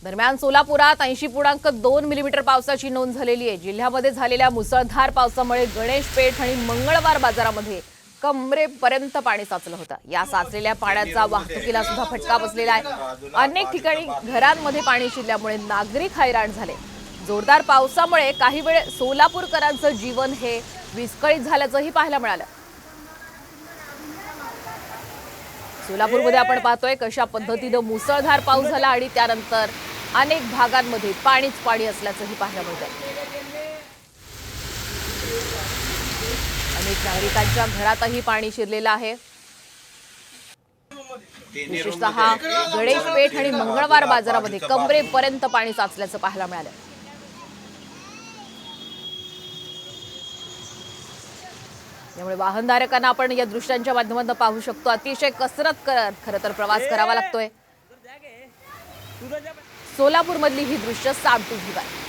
दरम्यान सोलापुरात 80.2 मिलीमीटर पावसाची नोंद झालेली आहे। जिल्ह्यामध्ये झालेल्या मुसळधार पावसामुळे गणेश पेठ आणि मंगळवार बाजारामध्ये कमरेपर्यंत पाणी साचलं होतं। या साचलेल्या पाण्याचा वाहतुकीला सुद्धा फटका बसलेला आहे। अनेक ठिकाणी घरांमध्ये पाणी शिरल्यामुळे नागरिक हैराण झाले। जोरदार पावसामुळे काही वेळ सोलापूरकरांचं जीवन हे विस्कळीत झाल्याचंही पाहायला मिळालं। सोलापूरमध्ये आपण पाहतोय कशा पद्धतीने मुसळधार पाऊस झाला आणि त्यानंतर अनेक भागांमध्ये पाणीच पाणी असल्याचंही पाहायला मिळतंय। अनेक नागरिकांच्या घरातही पाणी शिरलेलं आहे। विशेषतः गणेश पेठ आणि मंगळवार बाजारामध्ये कमरेपर्यंत पाणी साचल्याचं पाहायला मिळालं। त्यामुळे वाहनधारकांना आपण या दृश्यांच्या माध्यमातून पाहू शकतो अतिशय कसरत करत खरं तर प्रवास करावा लागतोय। सोलापूरमधली ही दृश्य साम टू व्ह्यू आहे।